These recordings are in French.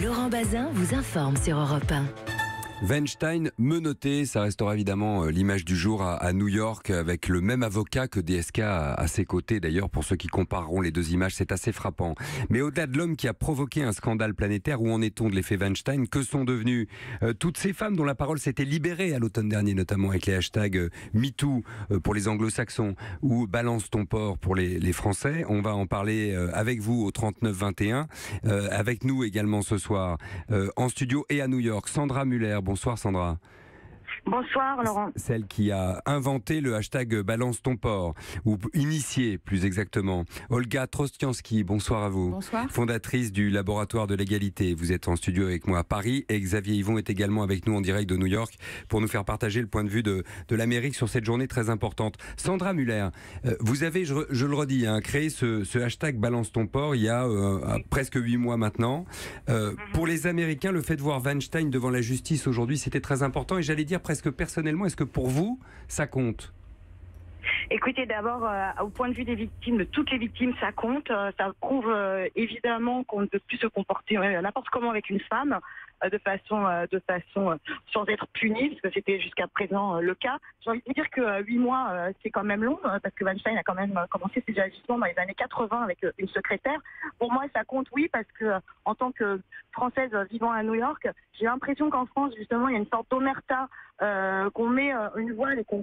Laurent Bazin vous informe sur Europe 1. Weinstein menotté, ça restera évidemment l'image du jour à New York, avec le même avocat que DSK à ses côtés. D'ailleurs, pour ceux qui compareront les deux images, c'est assez frappant. Mais au-delà de l'homme qui a provoqué un scandale planétaire, où en est-on de l'effet Weinstein? Que sont devenues toutes ces femmes dont la parole s'était libérée à l'automne dernier, notamment avec les hashtags MeToo pour les anglo-saxons ou Balance ton porc pour les Français? On va en parler avec vous au 3921. Avec nous également ce soir en studio et à New York, Sandra Muller. Bonsoir Sandra. Bonsoir Laurent. Celle qui a inventé le hashtag Balance ton porc, ou initié plus exactement. Olga Trostiansky, bonsoir à vous. Bonsoir. Fondatrice du laboratoire de l'égalité. Vous êtes en studio avec moi à Paris et Xavier Yvon est également avec nous en direct de New York pour nous faire partager le point de vue de l'Amérique sur cette journée très importante. Sandra Muller, vous avez, je le redis, créé ce hashtag Balance ton porc il y a presque 8 mois maintenant. Pour les Américains, le fait de voir Weinstein devant la justice aujourd'hui, c'était très important et j'allais dire presque personnellement, est-ce que pour vous, ça compte? Écoutez, d'abord, au point de vue des victimes, de toutes les victimes, ça compte. Ça prouve évidemment qu'on ne peut plus se comporter n'importe comment avec une femme de façon sans être puni, parce que c'était jusqu'à présent le cas. J'ai envie de vous dire que 8 mois, c'est quand même long, parce que Weinstein a quand même commencé ses agissements dans les années 80 avec une secrétaire. Pour moi, ça compte, oui, parce que en tant que Française vivant à New York, j'ai l'impression qu'en France, justement, il y a une sorte d'omerta, qu'on met une voile et qu'on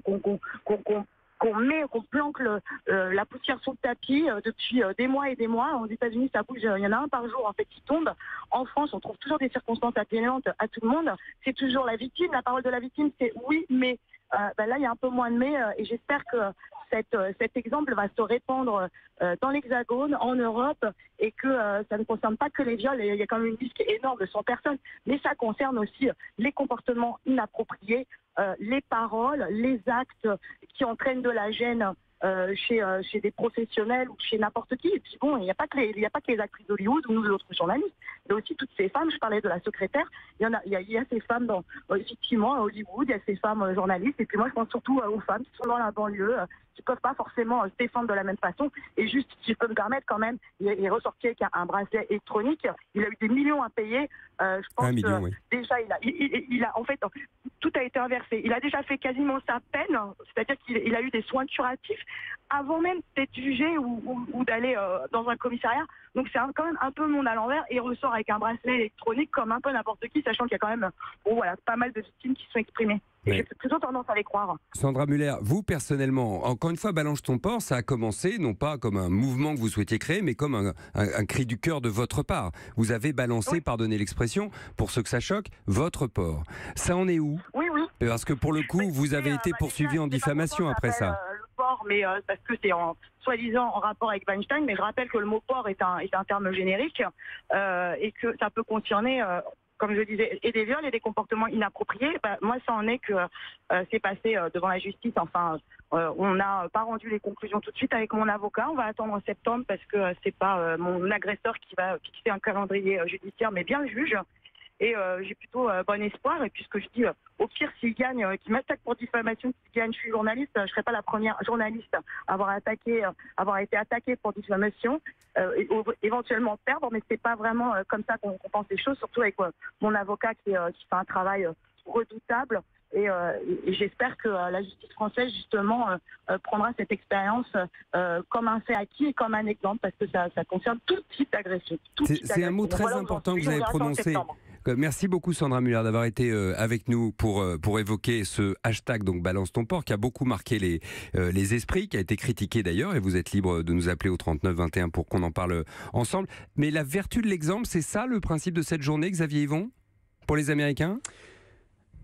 planque la poussière sous le tapis depuis des mois et des mois. Aux États-Unis, ça bouge, il y en a un par jour en fait qui tombe. En France, on trouve toujours des circonstances atténuantes à tout le monde. C'est toujours la victime. La parole de la victime, c'est oui, mais là, il y a un peu moins de mais, et j'espère que cet exemple va se répandre dans l'Hexagone, en Europe, et que ça ne concerne pas que les viols. Il y a quand même une liste énorme de 100 personnes, mais ça concerne aussi les comportements inappropriés, les paroles, les actes qui entraînent de la gêne chez des professionnels ou chez n'importe qui. Et puis bon, il n'y a pas que les actrices d'Hollywood ou nous autres journalistes. Il y a aussi toutes ces femmes. Je parlais de la secrétaire. Il y a ces femmes effectivement à Hollywood. Il y a ces femmes journalistes. Et puis moi, je pense surtout aux femmes qui sont dans la banlieue, qui peuvent pas forcément se défendre de la même façon. Et juste, si je peux me permettre quand même, il est ressorti avec un bracelet électronique. Il a eu des millions à payer. Je pense que déjà, il a en fait, tout a été inversé. Il a déjà fait quasiment sa peine, c'est-à-dire qu'il a eu des soins curatifs avant même d'être jugé ou d'aller dans un commissariat. Donc c'est quand même un peu le monde à l'envers, et il ressort avec un bracelet électronique comme un peu n'importe qui, sachant qu'il y a quand même pas mal de victimes qui se sont exprimées. Et j'ai plutôt tendance à les croire. Sandra Muller, vous personnellement, encore une fois, Balance ton porc, ça a commencé non pas comme un mouvement que vous souhaitiez créer, mais comme un cri du cœur de votre part. Vous avez balancé, pardonnez l'expression, pour ceux que ça choque, votre porc. Ça en est où? Oui. Parce que pour le coup, vous avez été poursuivi en diffamation après ça. Le porc, mais parce que c'est soi-disant en rapport avec Weinstein, mais je rappelle que le mot porc est un terme générique et que ça peut concerner, comme je disais, et des viols et des comportements inappropriés. Moi, ça en est que c'est passé devant la justice. Enfin, on n'a pas rendu les conclusions tout de suite avec mon avocat. On va attendre en septembre parce que c'est pas mon agresseur qui va fixer un calendrier judiciaire, mais bien le juge. Et j'ai plutôt bon espoir. Et puisque je dis, au pire, s'il gagne, qu'il m'attaque pour diffamation, s'il gagne, je suis journaliste, je ne serai pas la première journaliste à avoir été attaquée pour diffamation, et éventuellement perdre, mais c'est pas vraiment comme ça qu'on pense les choses, surtout avec mon avocat qui fait un travail redoutable. Et j'espère que la justice française, justement, prendra cette expérience comme un fait acquis et comme un exemple, parce que ça concerne tout type d'agression. C'est un mot très important que vous avez prononcé. Merci beaucoup Sandra Muller d'avoir été avec nous pour évoquer ce hashtag donc Balance ton porc qui a beaucoup marqué les esprits, qui a été critiqué d'ailleurs, et vous êtes libre de nous appeler au 3921 pour qu'on en parle ensemble. Mais la vertu de l'exemple, c'est ça le principe de cette journée, Xavier Yvon, pour les Américains?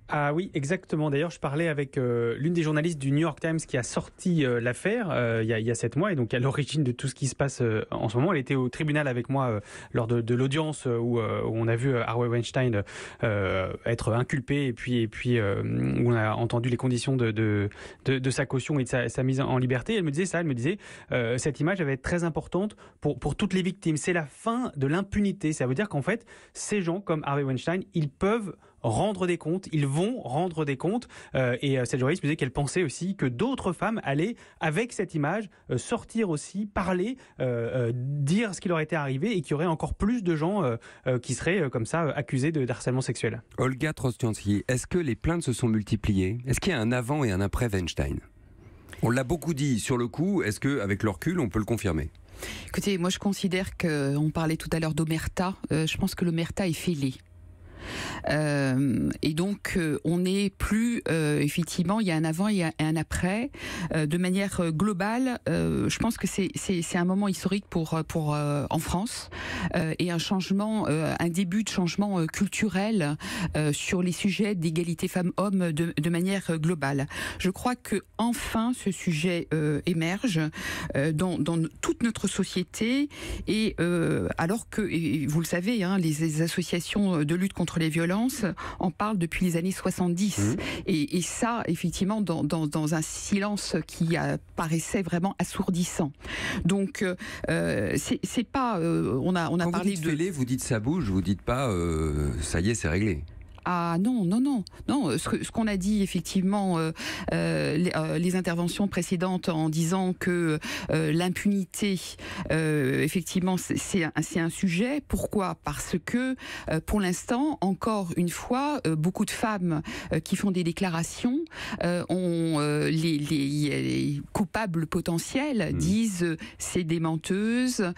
Ah oui, exactement. D'ailleurs, je parlais avec l'une des journalistes du New York Times qui a sorti l'affaire il y a 7 mois et donc à l'origine de tout ce qui se passe en ce moment. Elle était au tribunal avec moi lors de l'audience où on a vu Harvey Weinstein être inculpé et puis où on a entendu les conditions de sa caution et de sa mise en liberté. Elle me disait cette image va être très importante pour toutes les victimes. C'est la fin de l'impunité. Ça veut dire qu'en fait, ces gens comme Harvey Weinstein, ils peuvent rendre des comptes, ils vont rendre des comptes. Et cette journaliste me disait qu'elle pensait aussi que d'autres femmes allaient, avec cette image, sortir aussi, parler, dire ce qui leur était arrivé et qu'il y aurait encore plus de gens qui seraient comme ça accusés de harcèlement sexuel. Olga Trostiansky, est-ce que les plaintes se sont multipliées ? Est-ce qu'il y a un avant et un après Weinstein ? On l'a beaucoup dit sur le coup, est-ce qu'avec le recul, on peut le confirmer ? Écoutez, moi je considère qu'on parlait tout à l'heure d'omerta, je pense que l'omerta est fêlée. Et donc on n'est plus effectivement, il y a un avant et un après de manière globale. Je pense que c'est un moment historique pour en France et un changement, un début de changement culturel sur les sujets d'égalité femmes-hommes de manière globale. Je crois que enfin ce sujet émerge dans toute notre société et alors que, et vous le savez, hein, les associations de lutte contre les violences en parlent depuis les années 70. Et ça, effectivement, dans un silence qui paraissait vraiment assourdissant. Donc, c'est pas... on a Quand parlé vous dites vous dites ça bouge, vous dites pas ça y est, c'est réglé. Ah non. Ce qu'on a dit effectivement, les interventions précédentes en disant que l'impunité, effectivement, c'est un sujet. Pourquoi ? Parce que pour l'instant, encore une fois, beaucoup de femmes qui font des déclarations ont les coupables potentiels disent c'est des menteuses,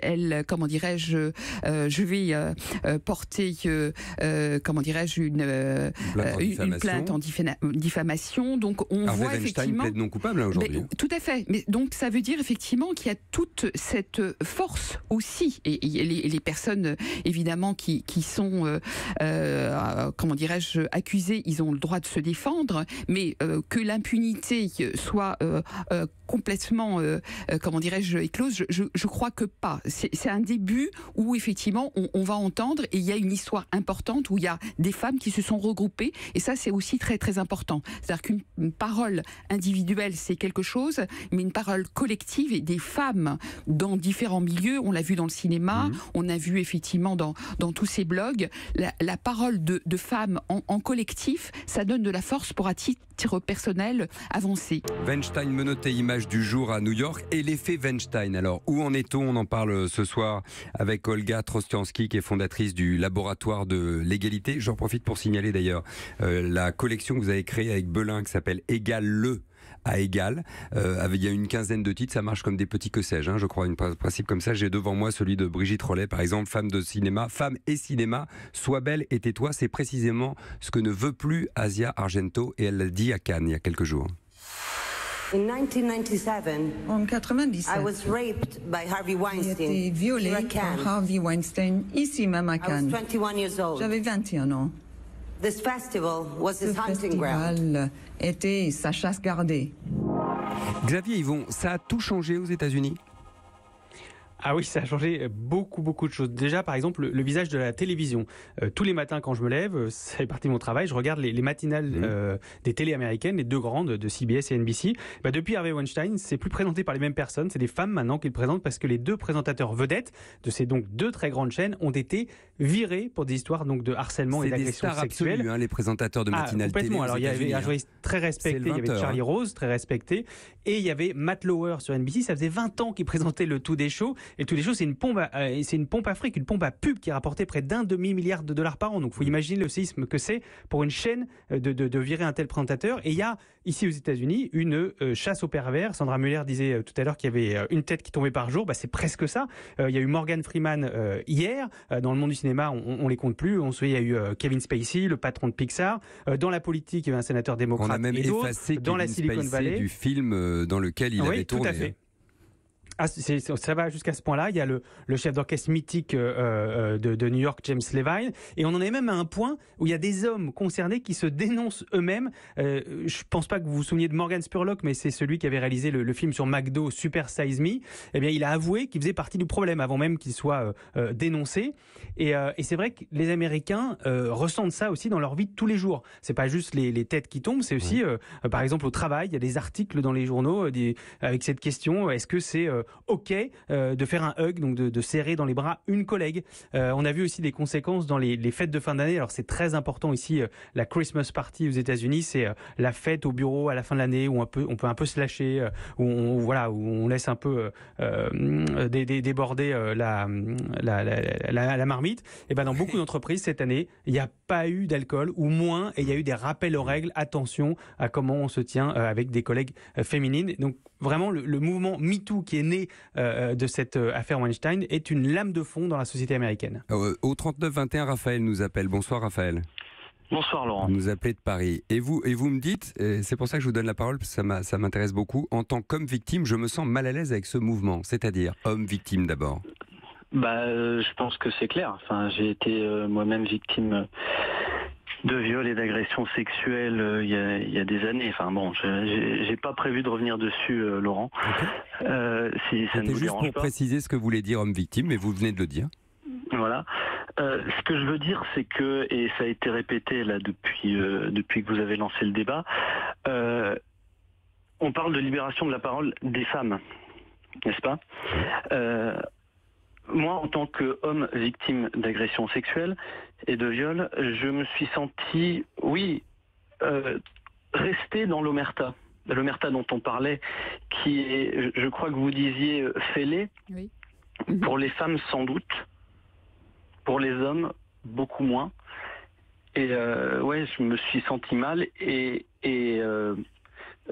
elles, comment dirais-je, je vais porter, comment dirais-je, une plainte en diffamation. Donc on Harvey voit Weinstein effectivement plaide non coupable aujourd'hui. Tout à fait. Mais donc ça veut dire effectivement qu'il y a toute cette force aussi, et les personnes évidemment qui sont comment dirais-je accusées, ils ont le droit de se défendre, mais que l'impunité soit complètement comment dirais-je éclose, je crois que pas. C'est un début où effectivement on va entendre, et il y a une histoire importante où il y a des femmes qui se sont regroupées, et ça c'est aussi très très important. C'est-à-dire qu'une parole individuelle c'est quelque chose, mais une parole collective, et des femmes dans différents milieux, on l'a vu dans le cinéma, on a vu effectivement dans tous ces blogs, la parole de femmes en collectif, ça donne de la force pour, à titre personnel, avancer. Weinstein menotté, image du jour à New York, et l'effet Weinstein. Alors, où en est-on ? On en parle ce soir avec Olga Trostiansky, qui est fondatrice du laboratoire de l'égalité. J'en profite pour signaler d'ailleurs la collection que vous avez créée avec Belin, qui s'appelle Égale-le à égal. Il y a une quinzaine de titres, ça marche comme des petits que sais-je, je crois, un principe comme ça. J'ai devant moi celui de Brigitte Rollet, par exemple, femme et cinéma, sois belle et tais-toi. C'est précisément ce que ne veut plus Asia Argento, et elle l'a dit à Cannes il y a quelques jours. En 1997, En 97, I was raped by Harvey j'ai été Weinstein violée here at par Cannes. Harvey Weinstein, ici même à I was Cannes. 21 years old. J'avais 21 ans. This festival was Ce his hunting ground. festival était sa chasse gardée. Xavier Yvon, ça a tout changé aux États-Unis ? Ah oui, ça a changé beaucoup de choses. Déjà, par exemple, le visage de la télévision. Tous les matins, quand je me lève, ça fait partie de mon travail, je regarde les matinales des télés américaines, les deux grandes, de CBS et NBC. Depuis Harvey Weinstein, c'est plus présenté par les mêmes personnes, c'est des femmes maintenant qui le présentent, parce que les deux présentateurs vedettes de ces donc deux très grandes chaînes ont été virés pour des histoires donc de harcèlement et d'agression sexuelle. C'est des stars absolues, les présentateurs de matinales télé. Complètement. Alors il y avait un journaliste très respecté, il y avait Charlie Rose, très respecté, et il y avait Matt Lauer sur NBC. Ça faisait 20 ans qu'il présentait le Today Show. Et le Today Show, c'est une pompe à fric, une pompe à pub qui rapportait près d'1 demi-milliard de dollars par an. Donc, il faut imaginer le séisme que c'est pour une chaîne de virer un tel présentateur. Et il y a ici aux États-Unis une chasse aux pervers. Sandra Muller disait tout à l'heure qu'il y avait une tête qui tombait par jour. C'est presque ça. Il y a eu Morgan Freeman hier. Dans le monde du cinéma, on les compte plus. On se souvient, il y a eu Kevin Spacey, le patron de Pixar. Dans la politique, il y avait un sénateur démocrate. On a même effacé dans la Silicon Valley du film dans lequel il avait tourné. Tout à fait. Ça va jusqu'à ce point-là. Il y a le chef d'orchestre mythique de New York, James Levine, et on en est même à un point où il y a des hommes concernés qui se dénoncent eux-mêmes. Je pense pas que vous vous souveniez de Morgan Spurlock, mais c'est celui qui avait réalisé le film sur McDo, Super Size Me. Eh bien, il a avoué qu'il faisait partie du problème avant même qu'il soit dénoncé. Et c'est vrai que les Américains ressentent ça aussi dans leur vie de tous les jours. C'est pas juste les têtes qui tombent, c'est aussi, par exemple, au travail, il y a des articles dans les journaux avec cette question, est-ce que c'est OK de faire un hug, donc de serrer dans les bras une collègue. On a vu aussi des conséquences dans les fêtes de fin d'année. Alors c'est très important ici, la Christmas party aux États-Unis, c'est la fête au bureau à la fin de l'année où on peut un peu se lâcher, où on laisse un peu déborder la marmite. Et ben dans beaucoup d'entreprises cette année, il n'y a pas eu d'alcool ou moins, et il y a eu des rappels aux règles. Attention à comment on se tient avec des collègues féminines. Donc vraiment le mouvement MeToo qui est né de cette affaire Weinstein est une lame de fond dans la société américaine. Au 39-21, Raphaël nous appelle. Bonsoir Raphaël. Bonsoir Laurent. Vous nous appelez de Paris. Et vous me dites, c'est pour ça que je vous donne la parole, parce que ça m'intéresse beaucoup, en tant qu'homme victime, je me sens mal à l'aise avec ce mouvement, c'est-à-dire homme victime d'abord. Je pense que c'est clair. Enfin, j'ai été moi-même victime de viol et d'agression sexuelle il y a des années. Enfin bon, j'ai pas prévu de revenir dessus, Laurent. Okay. Si ça ne vous juste dérange pour pas. préciser ce que voulait dire homme victime, mais vous venez de le dire. Voilà. Ce que je veux dire, c'est que, et ça a été répété là depuis que vous avez lancé le débat, on parle de libération de la parole des femmes, n'est-ce pas ? Moi, en tant qu'homme victime d'agression sexuelle et de viol, je me suis senti, rester dans l'omerta. L'omerta dont on parlait, qui est, je crois que vous disiez, fêlée, oui. Pour les femmes sans doute, pour les hommes beaucoup moins. Et je me suis senti mal et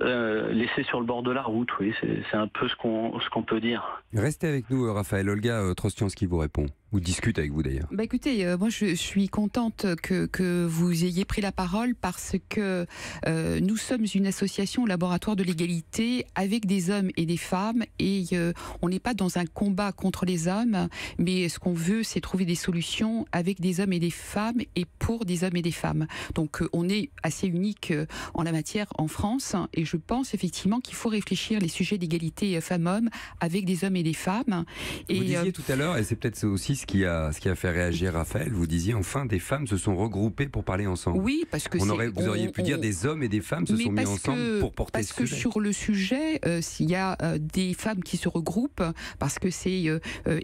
laissé sur le bord de la route, oui, c'est un peu ce qu'on peut dire. Restez avec nous, Raphaël. Olga Trostiansky vous répond, ou discute avec vous d'ailleurs. Écoutez, moi je suis contente que vous ayez pris la parole parce que nous sommes une association laboratoire de l'égalité avec des hommes et des femmes et on n'est pas dans un combat contre les hommes, mais ce qu'on veut c'est trouver des solutions avec des hommes et des femmes et pour des hommes et des femmes. Donc on est assez unique en la matière en France et je pense effectivement qu'il faut réfléchir les sujets d'égalité femmes-hommes avec des hommes et des femmes. Vous disiez tout à l'heure, et c'est peut-être aussi ce qui a fait réagir Raphaël, vous disiez enfin des femmes se sont regroupées pour parler ensemble. Oui, parce que vous auriez pu dire des hommes et des femmes se sont mis ensemble pour porter ce sujet. Parce que sur le sujet, s'il y a des femmes qui se regroupent, parce que c'est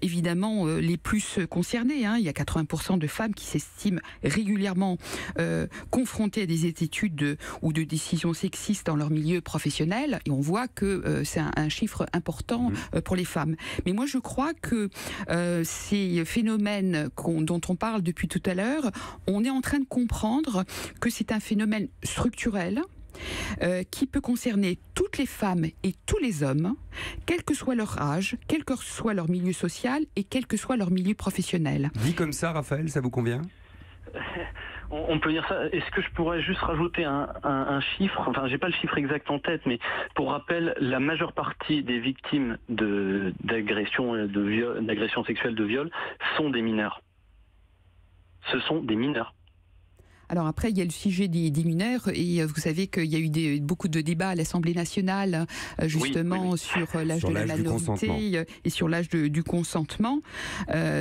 évidemment les plus concernées, il y a 80% de femmes qui s'estiment régulièrement confrontées à des attitudes ou de décisions sexistes dans leur milieu professionnel, et on voit que c'est un chiffre important pour les femmes. Mais moi je crois que ces phénomènes dont on parle depuis tout à l'heure, on est en train de comprendre que c'est un phénomène structurel qui peut concerner toutes les femmes et tous les hommes, quel que soit leur âge, quel que soit leur milieu social et quel que soit leur milieu professionnel. Dit comme ça, Raphaël, ça vous convient ? On peut dire ça. Est-ce que je pourrais juste rajouter un chiffre ? Enfin, j'ai pas le chiffre exact en tête, mais pour rappel, la majeure partie des victimes d'agression sexuelle, de viol, sont des mineurs. Ce sont des mineurs. Alors après, il y a le sujet des mineurs et vous savez qu'il y a eu beaucoup de débats à l'Assemblée nationale justement sur l'âge de la minorité et sur l'âge du consentement.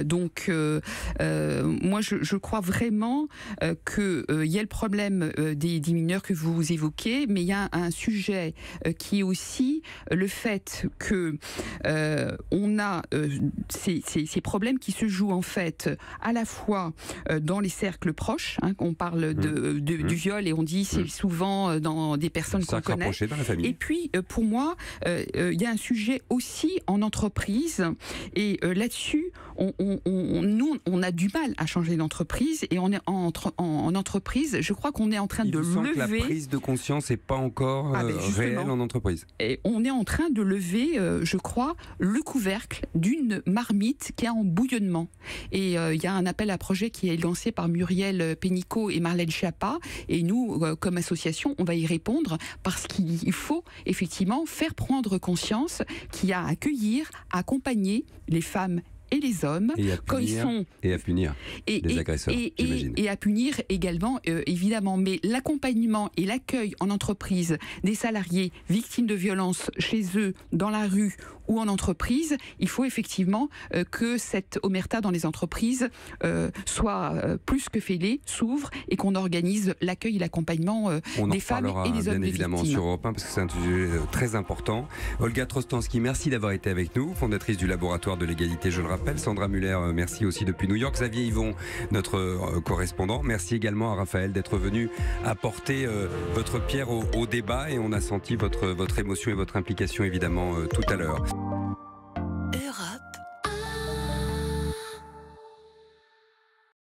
Donc moi je crois vraiment qu'il y a le problème des mineurs que vous évoquez, mais il y a un sujet qui est aussi le fait que on a ces problèmes qui se jouent en fait à la fois dans les cercles proches, on parle du viol et on dit c'est souvent dans des personnes qu'on connaît. Dans la famille. Et puis pour moi, il y a un sujet aussi en entreprise et là-dessus, nous on a du mal à changer d'entreprise et on est en entreprise. Je crois qu'on est en train de lever. Que la prise de conscience n'est pas encore réelle en entreprise. Et on est en train de lever, je crois, le couvercle d'une marmite qui est en bouillonnement. Et il y a un appel à projet qui est lancé par Muriel Pénicaud et Marlène Schiappa, et nous, comme association, on va y répondre parce qu'il faut effectivement faire prendre conscience qu'il y a à accueillir, à accompagner les femmes et les hommes quand ils sont et à punir les agresseurs, j'imagine. Et à punir également, évidemment. Mais l'accompagnement et l'accueil en entreprise des salariés victimes de violences chez eux, dans la rue ou en entreprise, il faut effectivement que cette omerta dans les entreprises soit plus que fêlée, s'ouvre et qu'on organise l'accueil et l'accompagnement des femmes et des hommes bien évidemment victimes. sur Europe 1 parce que c'est un sujet très important. Olga Trostansky, merci d'avoir été avec nous, fondatrice du laboratoire de l'égalité, je le rappelle. Sandra Muller, merci aussi depuis New York. Xavier Yvon, notre correspondant. Merci également à Raphaël d'être venu apporter votre pierre au débat et on a senti votre émotion et votre implication évidemment tout à l'heure.